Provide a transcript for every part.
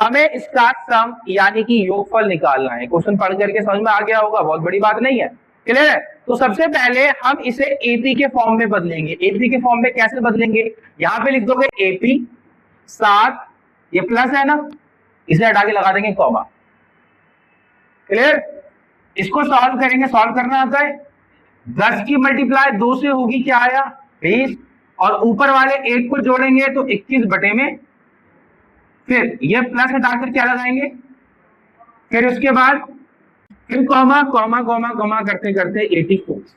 हमें इसका सम यानी कि योगफल निकालना है। क्वेश्चन पढ़ करके समझ में आ गया होगा, बहुत बड़ी बात नहीं है। क्लियर है? तो सबसे पहले हम इसे एपी के फॉर्म में बदलेंगे। एपी के फॉर्म में कैसे बदलेंगे? यहां पे लिख दोगे एपी साथ, ये प्लस है ना, इसे हटा के लगा देंगे कॉमा। क्लियर? इसको सॉल्व करेंगे। सॉल्व करना आता है, 10 की मल्टीप्लाई 2 से होगी, क्या आया 20, और ऊपर वाले 8 को जोड़ेंगे तो 21 बटे में, फिर ये प्लस हटाकर क्या लगाएंगे, फिर उसके बाद फिर कॉमा कॉमा कॉमा कॉमा करते करते 84।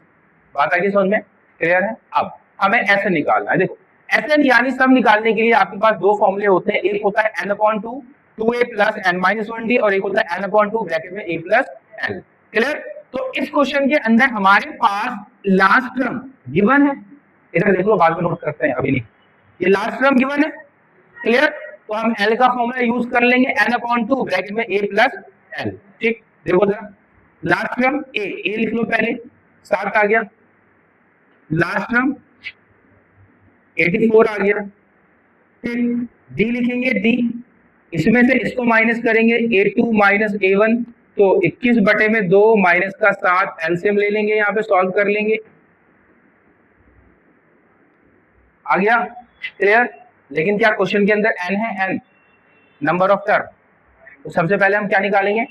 बात आगे समझ में? क्लियर है? अब हमें ऐसे निकालना है। देखो ऐसे यानी सम निकालने के लिए आपके पास दो फॉर्मूले होते हैं, एक होता है n/2 2a plus n minus 1d, और एक होता है n/2 ब्रैकेट में a प्लस l। क्लियर? तो इस क्वेश्चन के अंदर हमारे पास लास्ट टर्म गिवन है, इधर देख लो, बाद में नोट करते हैं, अभी नहीं। ये लास्ट टर्म गिवन है। क्लियर? तो हम l का फॉर्मूला यूज कर लेंगे, n/2 ब्रैकेट में a प्लस l। ठीक, देखो जरा, लास्ट टर्म a लिख लो पहले, 7 आ गया, लास्ट टर्म 84 आ गया, फिर d लिखेंगे, d इसमें से इसको माइनस करेंगे, a2 माइनस a1, तो 21 बटे में 2 माइनस का 7, एलसीएम ले लेंगे, यहाँ पे सॉल्व कर लेंगे, आ गया। क्लियर? लेकिन क्या क्वेश्चन के अंदर n है, n नंबर ऑफ टर्म, तो सबसे पहले हम क्या निकालेंगे,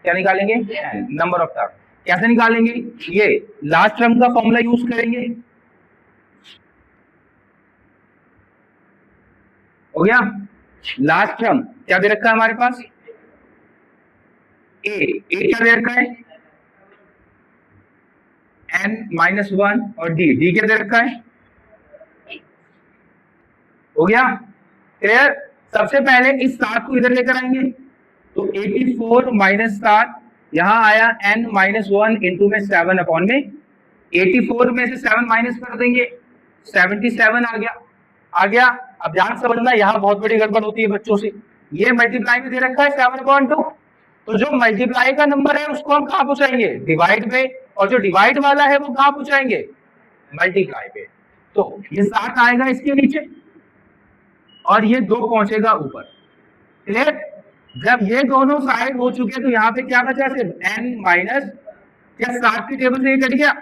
n नंबर ऑफ टर्म। कैसे निकालेंगे? ये लास्ट टर्म का फॉर्मूला यूज करेंगे, हो गया। लास्ट टर्म क्या दे रखा है हमारे पास, ए क्या दे रखा है, n-1, और d क्या दे रखा है, हो गया। क्लियर? सबसे पहले इस 7 को इधर लेकर आएंगे, तो 84 माइनस 7, यहां आया n-1 इंटू में 7 अपॉन में 84 में से 7 माइनस कर देंगे, 77 आ गया। अब ध्यान समझना, यहाँ बहुत बड़ी गड़बड़ होती है बच्चों से, ये मल्टीप्लाई में दे रखा है 7/2, तो जो मल्टीप्लाई का नंबर है उसको हम कहां पहुंचाएंगे, डिवाइड पे, और जो डिवाइड वाला है वो कहां पहुंचाएंगे, मल्टीप्लाई पे। तो ये 7 आएगा इसके नीचे, और ये 2 पहुंचेगा ऊपर। क्लियर? जब ये दोनों साइड हो चुके तो यहाँ पे क्या बचा, सिर्फ n माइनस, क्या 7 की टेबल से ये कट गया,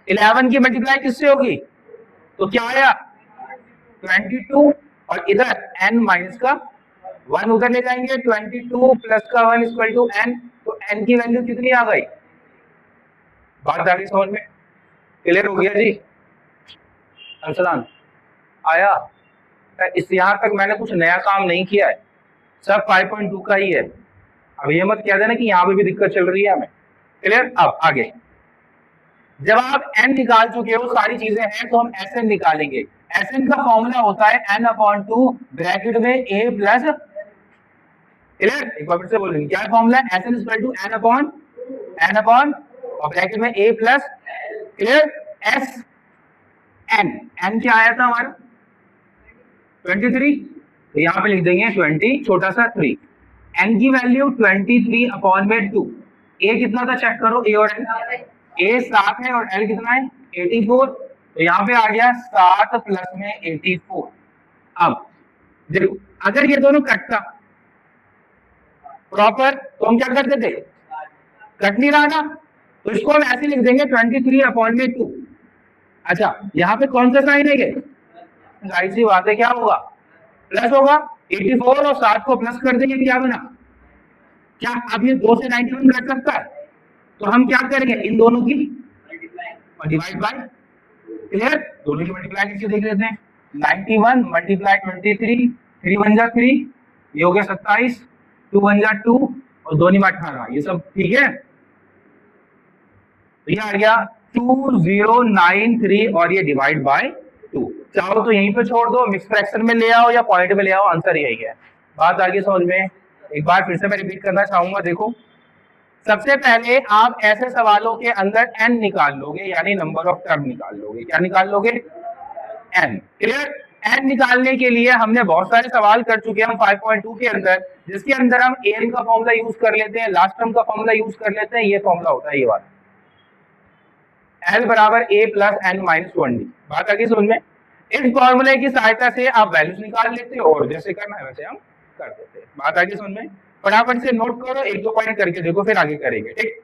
11 की मल्टीप्लाई किससे होगी, तो क्या आया 22, और इधर n माइनस का 1 उधर ले जाएंगे, 22 प्लस का 1 इक्वल टू n, तो n की वैल्यू कितनी आ गई, बात आ गई समझ में? क्लियर हो गया जी? अंशदान आया? इस यहां तक मैंने कुछ नया काम नहीं किया है, सब 5.2 का ही है। अब ये मत कह देना कि यहाँ पे भी दिक्कत चल रही है हमें। क्लियर? अब आगे, जब आप n निकाल चुके हो, सारी चीजें हैं, तो हम Sn निकालेंगे। Sn का फॉर्मूला होता है n/2 ब्रैकेट में a प्लस, क्लियर? एक बार फिर से बोलेंगे, क्या फॉर्मूला है, Sn इक्वल टू n/, और ब्रैकेट में a प्लस, क्लियर? n क्या आया था हमारा 23, तो यहाँ पे लिख देंगे 20 छोटा सा 3, n की वैल्यू 23 अपॉन में 2, a कितना था चेक करो, a और n, a 7 है और l कितना है 84, तो यहाँ पे आ गया 7 प्लस में 84। अब देखो, अगर ये दोनों कटता प्रॉपर तो हम क्या करते थे, कट नहीं रहा ना, तो इसको हम ऐसे लिख देंगे 23 अपॉन में 2। अच्छा, यहाँ पे कौन सा साइन है, ये जाहिर सी बात है क्या होगा, प्लस होगा। 84 और 7 को प्लस कर देंगे, क्या बना, क्या अब ये 2 से 91 कट सकता है, तो हम क्या करेंगे, इन दोनों की और डिवाइड बाय। क्लियर? दोनों की मल्टीप्लाई करके देख लेते हैं, 91 मल्टीप्लाई 23, 3 1 जा 3, ये हो गया 27, 2 1 जा 2, और 2 9 18, ये सब ठीक है। तो ये आ गया 2093, और ये डिवाइड बाय 2। चाहो तो यहीं पे छोड़ दो, मिक्स फ्रैक्शन में ले आओ या पॉइंट में ले आओ, आंसर यही है। बात आगे समझ में? एक बार फिर से मैं रिपीट करना चाहूंगा, देखो सबसे पहले आप ऐसे सवालों के अंदर n निकाल लोगे, यानी नंबर ऑफ टर्म निकाल लोगे। क्या निकाल लोगे, n। क्लियर? n निकालने के लिए हमने बहुत सारे सवाल कर चुके हैं हम 5.2 के अंदर, जिसके अंदर हम an का फॉर्मूला यूज कर लेते हैं, लास्ट टर्म का फॉर्मूला यूज कर लेते हैं। ये फॉर्मूला होता है ये वाला, l बराबर a plus n minus 1d। बात आगे समझ में? इस फॉर्मूले की सहायता से आप वैल्यूज निकाल लेते हो, और जैसे करना है वैसे हम कर देते हैं। बात आगे समझ में, फटाफट से नोट करो, एक दो पॉइंट करके देखो, फिर आगे करेंगे, ठीक।